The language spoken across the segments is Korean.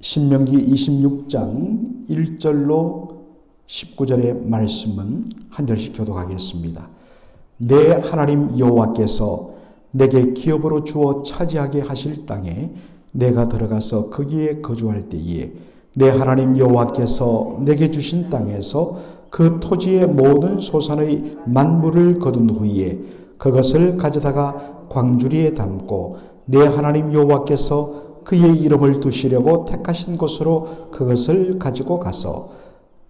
신명기 26장 1절로 19절의 말씀은 한 절씩 교독하겠습니다. 내 하나님 여호와께서 내게 기업으로 주어 차지하게 하실 땅에 내가 들어가서 거기에 거주할 때에 내 하나님 여호와께서 내게 주신 땅에서 그 토지의 모든 소산의 만물을 거둔 후에 그것을 가져다가 광주리에 담고 내 하나님 여호와께서 그의 이름을 두시려고 택하신 곳으로 그것을 가지고 가서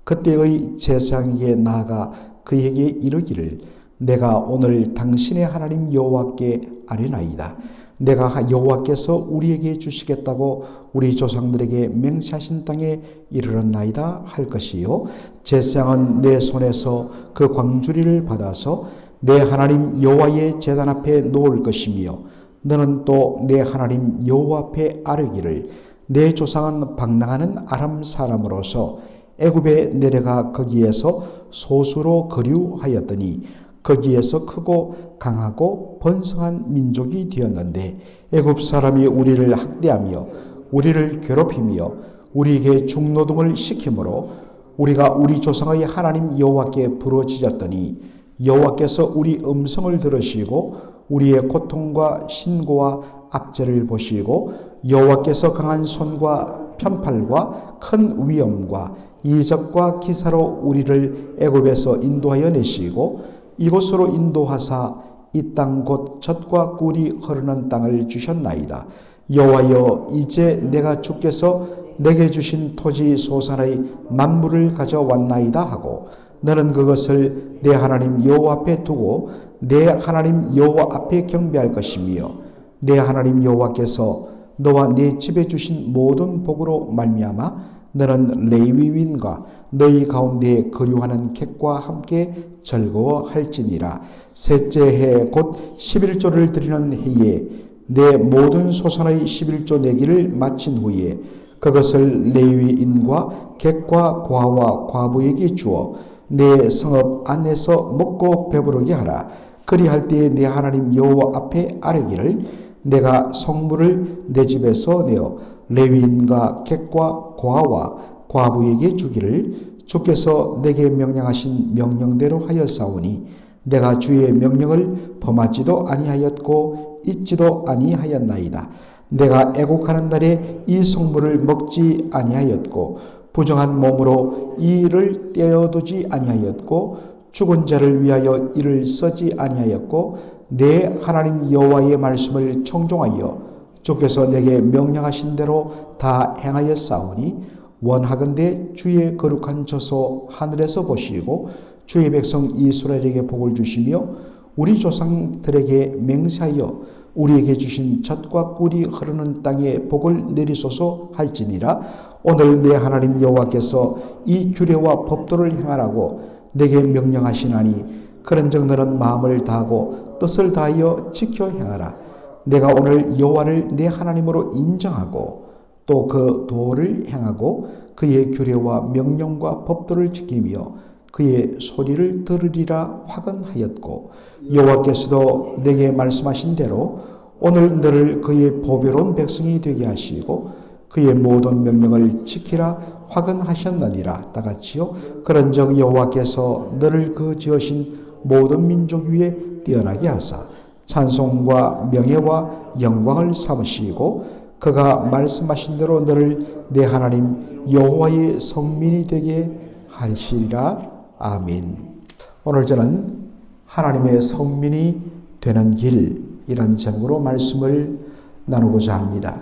그때의 제사장에게 나아가 그에게 이르기를 내가 오늘 당신의 하나님 여호와께 아뢰나이다. 내가 여호와께서 우리에게 주시겠다고 우리 조상들에게 맹세하신 땅에 이르렀나이다 할 것이요 제사장은 내 손에서 그 광주리를 받아서 내 하나님 여호와의 제단 앞에 놓을 것이며 너는 또 내 하나님 여호와 앞에 아뢰기를 내 조상은 방랑하는 아람 사람으로서 애굽에 내려가 거기에서 소수로 거류하였더니 거기에서 크고 강하고 번성한 민족이 되었는데 애굽 사람이 우리를 학대하며 우리를 괴롭히며 우리에게 중노동을 시키므로 우리가 우리 조상의 하나님 여호와께 부르짖었더니 여호와께서 우리 음성을 들으시고 우리의 고통과 신고와 압제를 보시고 여호와께서 강한 손과 편팔과 큰 위엄과 이적과 기사로 우리를 애굽에서 인도하여 내시고 이곳으로 인도하사 이 땅 곧 젖과 꿀이 흐르는 땅을 주셨나이다. 여호와여 이제 내가 주께서 내게 주신 토지 소산의 만물을 가져왔나이다 하고 너는 그것을 내 하나님 여호와 앞에 두고 내 하나님 여호와 앞에 경배할 것이며 내 하나님 여호와께서 너와 네 집에 주신 모든 복으로 말미암아 너는 레위인과 너희 가운데 거류하는 객과 함께 즐거워할지니라. 셋째 해 곧 11조를 드리는 해에 내 모든 소산의 11조 내기를 마친 후에 그것을 레위인과 객과 과와 과부에게 주어 내 성읍 안에서 먹고 배부르게 하라. 그리할 때에 내 하나님 여호와 앞에 아뢰기를 내가 성물을 내 집에서 내어 레위인과 객과 과와 과부에게 주기를 주께서 내게 명령하신 명령대로 하였사오니 내가 주의 명령을 범하지도 아니하였고 잊지도 아니하였나이다. 내가 애국하는 날에 이 성물을 먹지 아니하였고 부정한 몸으로 이를 떼어두지 아니하였고 죽은 자를 위하여 이를 쓰지 아니하였고 내 하나님 여호와의 말씀을 청종하여 주께서 내게 명령하신 대로 다 행하였사오니 원하건대 주의 거룩한 저소 하늘에서 보시고 주의 백성 이스라엘에게 복을 주시며 우리 조상들에게 맹세하여 우리에게 주신 젖과 꿀이 흐르는 땅에 복을 내리소서 할지니라. 오늘 내 하나님 여호와께서 이 규례와 법도를 행하라고 내게 명령하시나니 그런즉 너는 마음을 다하고 뜻을 다하여 지켜 행하라. 내가 오늘 여호와를 내 하나님으로 인정하고 또 그 도를 행하고 그의 규례와 명령과 법도를 지키며 그의 소리를 들으리라 확언하였고 여호와께서도 내게 말씀하신 대로 오늘 너를 그의 보배로운 백성이 되게 하시고 그의 모든 명령을 지키라 확언하셨느니라. 다같이요 그런즉 여호와께서 너를 그 지으신 모든 민족 위에 뛰어나게 하사 찬송과 명예와 영광을 삼으시고 그가 말씀하신 대로 너를 내 하나님 여호와의 성민이 되게 하시리라. 아멘. 오늘 저는 하나님의 성민이 되는 길이란 제목으로 말씀을 나누고자 합니다.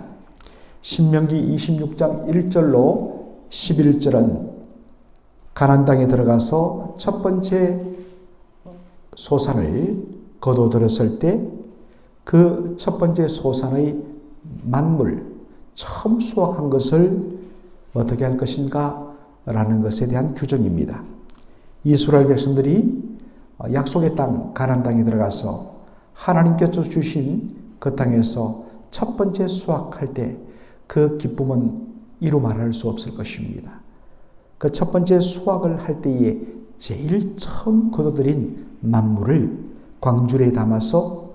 신명기 26장 1절로 11절은 가나안 땅에 들어가서 첫 번째 소산을 거둬들였을 때 그 첫 번째 소산의 만물, 처음 수확한 것을 어떻게 할 것인가 라는 것에 대한 규정입니다. 이스라엘 백성들이 약속의 땅 가나안 땅에 들어가서 하나님께서 주신 그 땅에서 첫 번째 수확할 때 그 기쁨은 이루 말할 수 없을 것입니다. 그 첫 번째 수확을 할 때에 제일 처음 거둬들인 만물을 광주리에 담아서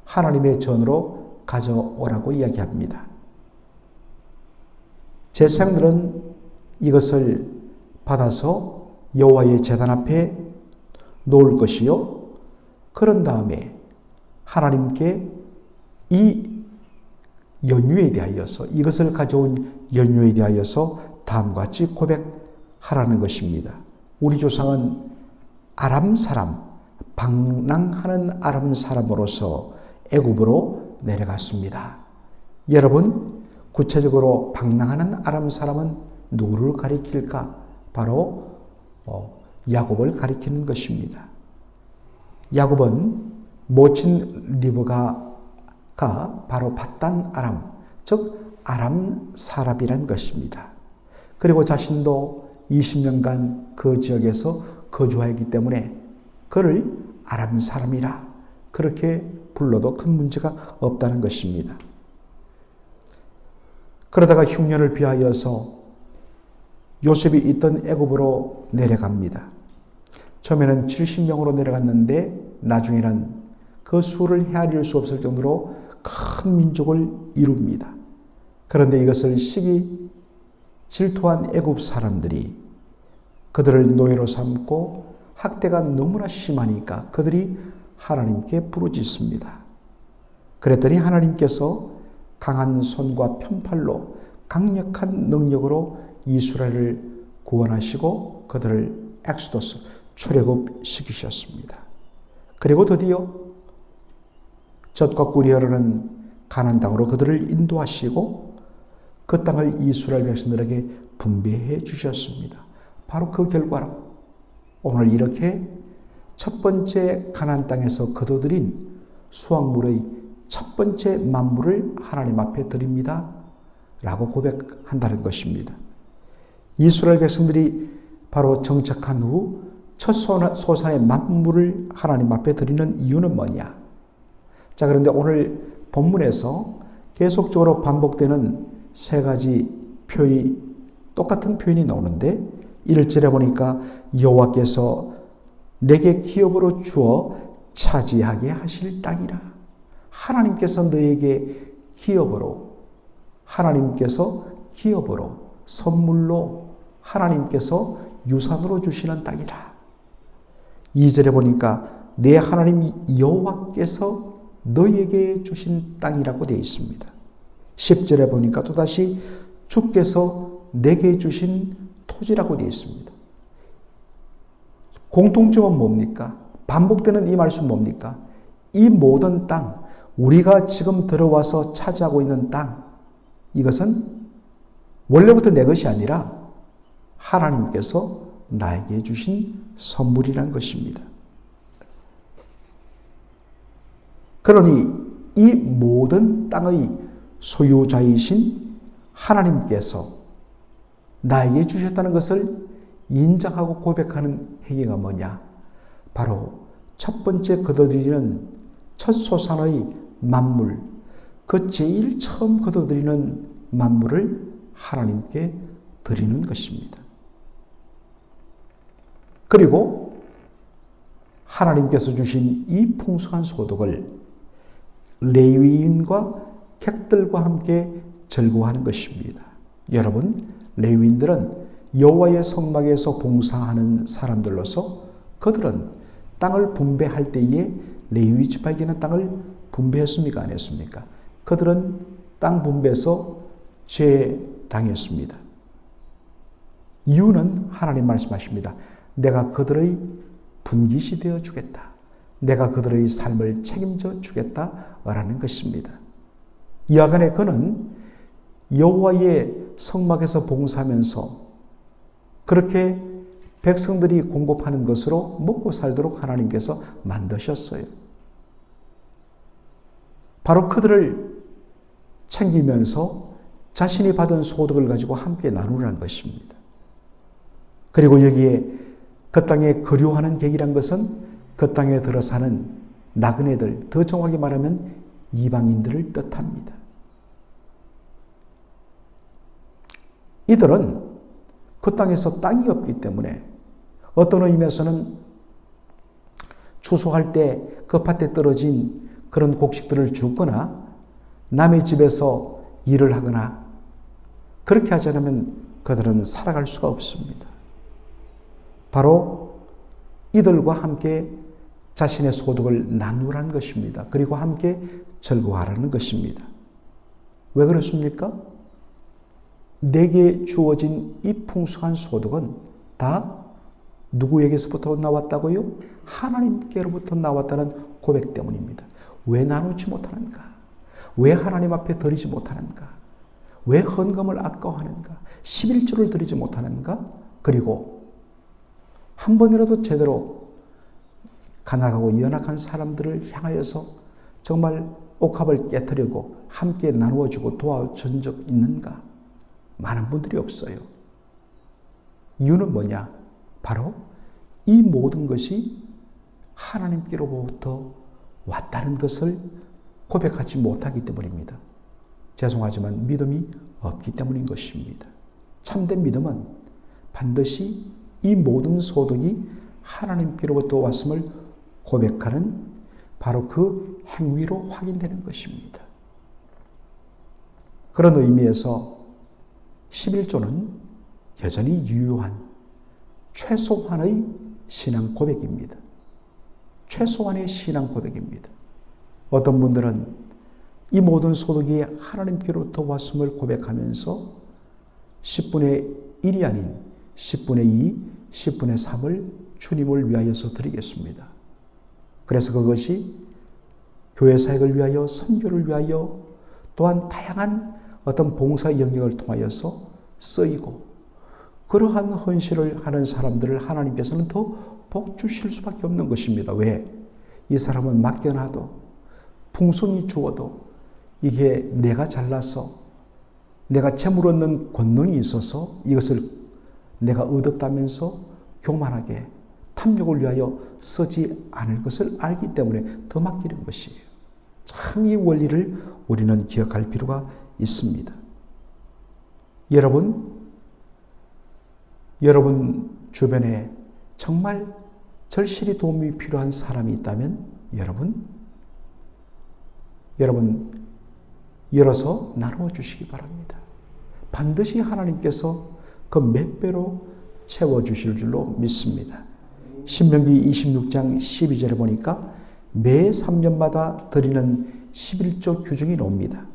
하나님의 전으로 가져오라고 이야기합니다. 제사장들은 이것을 받아서 여호와의 제단 앞에 놓을 것이요. 그런 다음에 하나님께 이 연유에 대하여서, 이것을 가져온 연유에 대하여서 다음과 같이 고백하라는 것입니다. 우리 조상은 아람 사람, 방랑하는 아람 사람으로서 애굽으로 내려갔습니다. 여러분, 구체적으로 방랑하는 아람 사람은 누구를 가리킬까? 바로 야곱을 가리키는 것입니다. 야곱은 모친 리브가가 바로 밧단 아람, 즉 아람 사람이란 것입니다. 그리고 자신도 20년간 그 지역에서 거주하였기 때문에 그를 아람 사람이라 그렇게 불러도 큰 문제가 없다는 것입니다. 그러다가 흉년을 비하여서 요셉이 있던 애굽으로 내려갑니다. 처음에는 70명으로 내려갔는데 나중에는 그 수를 헤아릴 수 없을 정도로 큰 민족을 이룹니다. 그런데 이것을 시기 질투한 애굽 사람들이 그들을 노예로 삼고 학대가 너무나 심하니까 그들이 하나님께 부르짖습니다. 그랬더니 하나님께서 강한 손과 편팔로 강력한 능력으로 이스라엘을 구원하시고 그들을 엑소더스 출애굽시키셨습니다. 그리고 드디어 젖과 꿀이 흐르는 가나안 땅으로 그들을 인도하시고 그 땅을 이스라엘 백성들에게 분배해 주셨습니다. 바로 그 결과로 오늘 이렇게 첫 번째 가나안 땅에서 거둬들인 수확물의 첫 번째 만물을 하나님 앞에 드립니다 라고 고백한다는 것입니다. 이스라엘 백성들이 바로 정착한 후 첫 소산의 만물을 하나님 앞에 드리는 이유는 뭐냐? 자, 그런데 오늘 본문에서 계속적으로 반복되는 세 가지 표현이, 똑같은 표현이 나오는데 1절에 보니까 여호와께서 내게 기업으로 주어 차지하게 하실 땅이라. 하나님께서 너에게 기업으로, 하나님께서 기업으로, 선물로, 하나님께서 유산으로 주시는 땅이라. 2절에 보니까 내 하나님 여호와께서 너에게 주신 땅이라고 되어 있습니다. 10절에 보니까 또다시 주께서 내게 주신 토지라고 되어 있습니다. 공통점은 뭡니까? 반복되는 이 말씀 뭡니까? 이 모든 땅, 우리가 지금 들어와서 차지하고 있는 땅, 이것은 원래부터 내 것이 아니라 하나님께서 나에게 주신 선물이란 것입니다. 그러니 이 모든 땅의 소유자이신 하나님께서 나에게 주셨다는 것을 인정하고 고백하는 행위가 뭐냐? 바로 첫 번째 거둬들이는 첫 소산의 만물, 그 제일 처음 거둬들이는 만물을 하나님께 드리는 것입니다. 그리고 하나님께서 주신 이 풍성한 소득을 레위인과 객들과 함께 즐거워하는 것입니다. 여러분, 레위인들은 여호와의 성막에서 봉사하는 사람들로서 그들은 땅을 분배할 때에 레위 지파에게는 땅을 분배했습니까? 안 했습니까? 그들은 땅 분배에서 죄당했습니다. 이유는 하나님 말씀하십니다. 내가 그들의 분깃이 되어 주겠다. 내가 그들의 삶을 책임져 주겠다라는 것입니다. 이하간에 그는 여호와의 성막에서 봉사하면서 그렇게 백성들이 공급하는 것으로 먹고 살도록 하나님께서 만드셨어요. 바로 그들을 챙기면서 자신이 받은 소득을 가지고 함께 나누라는 것입니다. 그리고 여기에 그 땅에 거류하는 객이란 것은 그 땅에 들어 사는 나그네들, 더 정확히 말하면 이방인들을 뜻합니다. 이들은 그 땅에서 땅이 없기 때문에 어떤 의미에서는 추수할 때 그 밭에 떨어진 그런 곡식들을 줍거나 남의 집에서 일을 하거나 그렇게 하지 않으면 그들은 살아갈 수가 없습니다. 바로 이들과 함께 자신의 소득을 나누라는 것입니다. 그리고 함께 즐거워하라는 것입니다. 왜 그렇습니까? 내게 주어진 이 풍성한 소득은 다 누구에게서부터 나왔다고요? 하나님께로부터 나왔다는 고백 때문입니다. 왜 나누지 못하는가? 왜 하나님 앞에 드리지 못하는가? 왜 헌금을 아까워하는가? 11조를 드리지 못하는가? 그리고 한 번이라도 제대로 가난하고 연약한 사람들을 향하여서 정말 옥합을 깨뜨리고 함께 나누어주고 도와준 적 있는가? 많은 분들이 없어요. 이유는 뭐냐? 바로 이 모든 것이 하나님께로부터 왔다는 것을 고백하지 못하기 때문입니다. 죄송하지만 믿음이 없기 때문인 것입니다. 참된 믿음은 반드시 이 모든 소득이 하나님께로부터 왔음을 고백하는 바로 그 행위로 확인되는 것입니다. 그런 의미에서 11조는 여전히 유효한 최소한의 신앙 고백입니다. 최소한의 신앙 고백입니다. 어떤 분들은 이 모든 소득이 하나님께로부터 왔음을 고백하면서 10분의 1이 아닌 10분의 2, 10분의 3을 주님을 위하여서 드리겠습니다. 그래서 그것이 교회 사역을 위하여, 선교를 위하여, 또한 다양한 어떤 봉사 영역을 통하여서 쓰이고, 그러한 헌신을 하는 사람들을 하나님께서는 더 복 주실 수밖에 없는 것입니다. 왜? 이 사람은 맡겨놔도, 풍성이 주어도 이게 내가 잘나서 내가 재물 얻는 권능이 있어서 이것을 내가 얻었다면서 교만하게 탐욕을 위하여 쓰지 않을 것을 알기 때문에 더 맡기는 것이에요. 참 이 원리를 우리는 기억할 필요가 있습니다. 여러분 주변에 정말 절실히 도움이 필요한 사람이 있다면 여러분 열어서 나누어 주시기 바랍니다. 반드시 하나님께서 그 몇 배로 채워주실 줄로 믿습니다. 신명기 26장 12절에 보니까 매 3년마다 드리는 11조 규정이 나옵니다.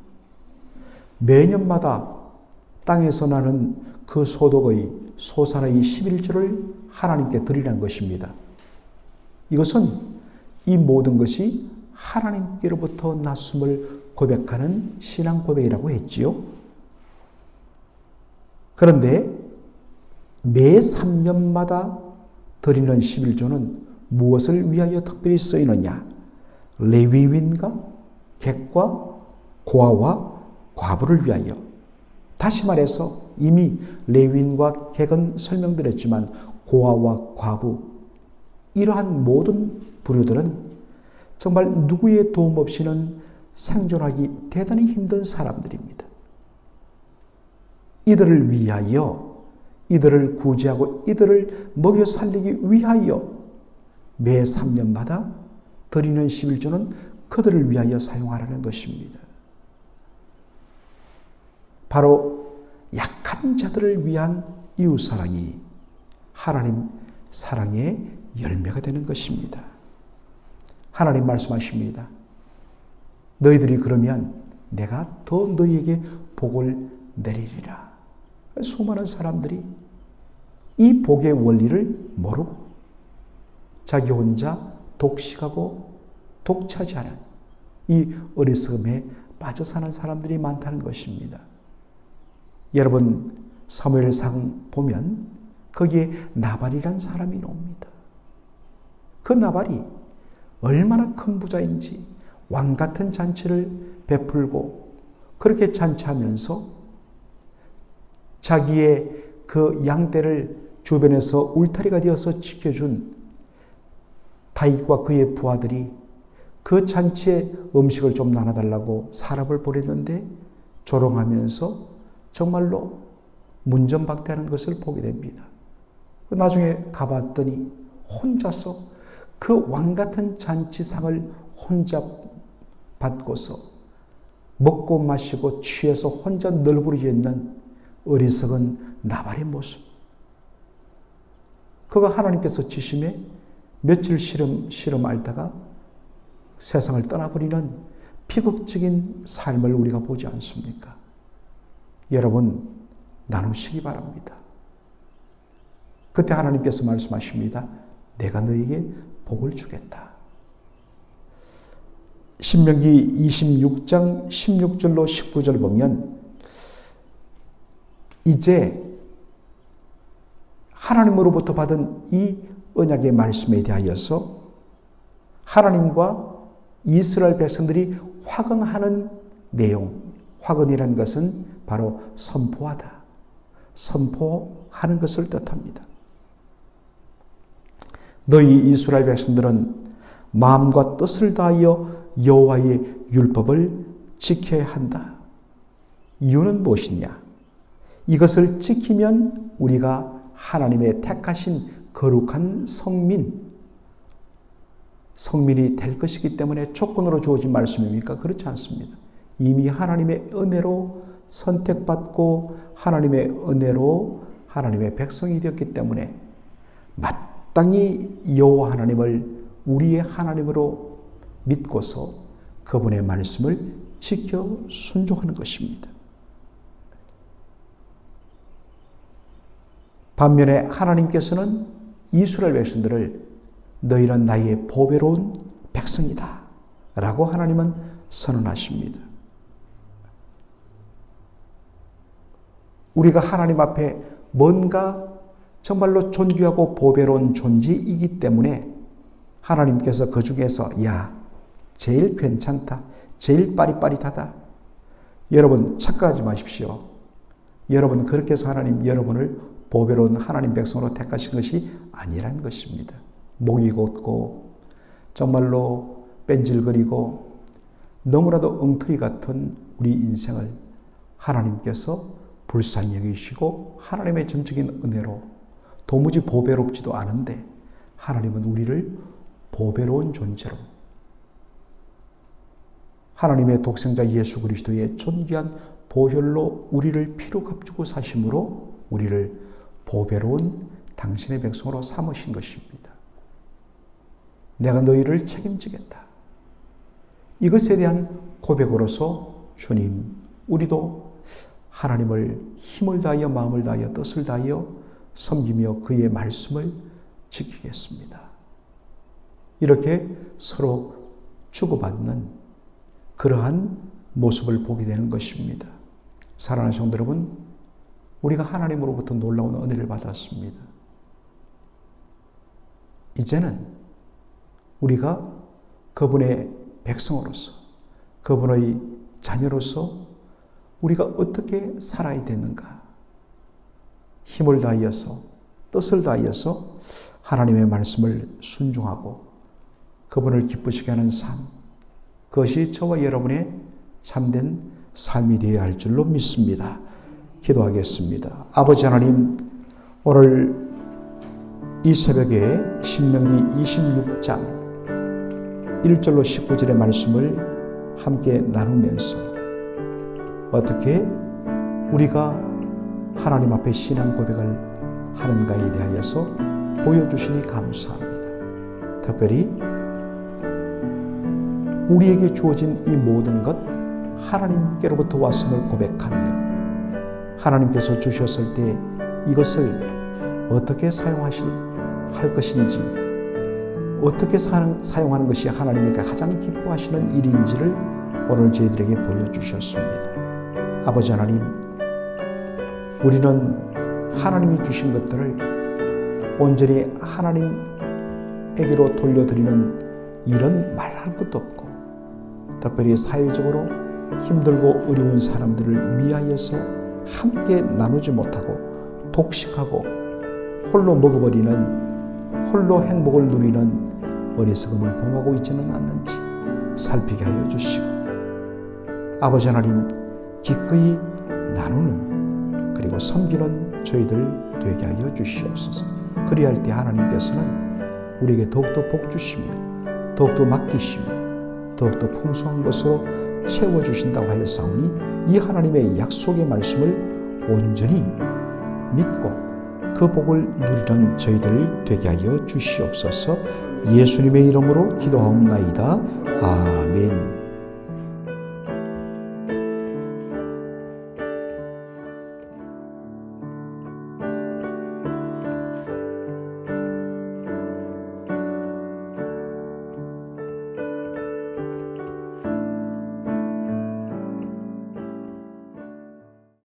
매년마다 땅에서 나는 그 소득의 소산의 11조를 하나님께 드리라는 것입니다. 이것은 이 모든 것이 하나님께로부터 났음을 고백하는 신앙 고백이라고 했지요. 그런데 매 3년마다 드리는 11조는 무엇을 위하여 특별히 쓰이느냐? 레위인과 객과 고아와 과부를 위하여. 다시 말해서 이미 레위인과 객은 설명드렸지만 고아와 과부, 이러한 모든 부류들은 정말 누구의 도움 없이는 생존하기 대단히 힘든 사람들입니다. 이들을 위하여, 이들을 구제하고 이들을 먹여 살리기 위하여 매 3년마다 드리는 11조는 그들을 위하여 사용하라는 것입니다. 바로 약한 자들을 위한 이웃사랑이 하나님 사랑의 열매가 되는 것입니다. 하나님 말씀하십니다. 너희들이 그러면 내가 더 너희에게 복을 내리리라. 수많은 사람들이 이 복의 원리를 모르고 자기 혼자 독식하고 독차지하는 이 어리석음에 빠져 사는 사람들이 많다는 것입니다. 여러분 사무엘상 보면 거기에 나발이란 사람이 나옵니다. 그 나발이 얼마나 큰 부자인지 왕 같은 잔치를 베풀고 그렇게 잔치하면서 자기의 그 양떼를 주변에서 울타리가 되어서 지켜준 다윗과 그의 부하들이 그 잔치에 음식을 좀 나눠달라고 사람을 보냈는데 조롱하면서 정말로 문전박대하는 것을 보게 됩니다. 나중에 가봤더니 혼자서 그 왕같은 잔치상을 혼자 받고서 먹고 마시고 취해서 혼자 널브러져 있는 어리석은 나발의 모습. 그가 하나님께서 지심에 며칠 시름 앓다가 세상을 떠나버리는 비극적인 삶을 우리가 보지 않습니까? 여러분, 나누시기 바랍니다. 그때 하나님께서 말씀하십니다. 내가 너에게 복을 주겠다. 신명기 26장 16절로 19절 보면 이제 하나님으로부터 받은 이 언약의 말씀에 대하여서 하나님과 이스라엘 백성들이 화근하는 내용, 화근이라는 것은 바로 선포하다, 선포하는 것을 뜻합니다. 너희 이스라엘 백성들은 마음과 뜻을 다하여 여호와의 율법을 지켜야 한다. 이유는 무엇이냐? 이것을 지키면 우리가 하나님의 택하신 거룩한 성민이 될 것이기 때문에 조건으로 주어진 말씀입니까? 그렇지 않습니다. 이미 하나님의 은혜로 선택받고 하나님의 은혜로 하나님의 백성이 되었기 때문에 마땅히 여호와 하나님을 우리의 하나님으로 믿고서 그분의 말씀을 지켜 순종하는 것입니다. 반면에 하나님께서는 이스라엘 백성들을 너희는 나의 보배로운 백성이다 라고 하나님은 선언하십니다. 우리가 하나님 앞에 뭔가 정말로 존귀하고 보배로운 존재이기 때문에 하나님께서 그 중에서 제일 괜찮다, 제일 빠릿빠릿하다. 여러분 착각하지 마십시오. 여러분 그렇게 해서 하나님 여러분을 보배로운 하나님 백성으로 택하신 것이 아니라는 것입니다. 목이 곧고 정말로 뺀질거리고 너무나도 엉터리 같은 우리 인생을 하나님께서 불쌍히 여기시고 하나님의 전적인 은혜로 도무지 보배롭지도 않은데 하나님은 우리를 보배로운 존재로 하나님의 독생자 예수 그리스도의 존귀한 보혈로 우리를 피로 값주고 사심으로 우리를 보배로운 당신의 백성으로 삼으신 것입니다. 내가 너희를 책임지겠다. 이것에 대한 고백으로서 주님, 우리도 하나님을 힘을 다하여 마음을 다하여 뜻을 다하여 섬기며 그의 말씀을 지키겠습니다. 이렇게 서로 주고받는 그러한 모습을 보게 되는 것입니다. 사랑하는 성도 여러분, 우리가 하나님으로부터 놀라운 은혜를 받았습니다. 이제는 우리가 그분의 백성으로서 그분의 자녀로서 우리가 어떻게 살아야 되는가? 힘을 다하여서 뜻을 다하여서 하나님의 말씀을 순종하고 그분을 기쁘시게 하는 삶, 그것이 저와 여러분의 참된 삶이 되어야 할 줄로 믿습니다. 기도하겠습니다. 아버지 하나님, 오늘 이 새벽에 신명기 26장 1절로 19절의 말씀을 함께 나누면서 어떻게 우리가 하나님 앞에 신앙 고백을 하는가에 대하여서 보여주시니 감사합니다. 특별히 우리에게 주어진 이 모든 것 하나님께로부터 왔음을 고백하며 하나님께서 주셨을 때 이것을 어떻게 할 것인지 어떻게 사용하는 것이 하나님에게 가장 기뻐하시는 일인지를 오늘 저희들에게 보여주셨습니다. 아버지 하나님, 우리는 하나님이 주신 것들을 온전히 하나님에게로 돌려드리는 일은 말할 것도 없고 특별히 사회적으로 힘들고 어려운 사람들을 위하여서 함께 나누지 못하고 독식하고 홀로 먹어버리는 홀로 행복을 누리는 어리석음을 범하고 있지는 않는지 살피게 하여 주시고 아버지 하나님 기꺼이 나누는 그리고 섬기는 저희들 되게 하여 주시옵소서. 그리할 때 하나님께서는 우리에게 더욱더 복 주시며 더욱더 맡기시며 더욱더 풍성한 것으로 채워주신다고 하였사오니 이 하나님의 약속의 말씀을 온전히 믿고 그 복을 누리는 저희들 되게 하여 주시옵소서. 예수님의 이름으로 기도하옵나이다. 아멘.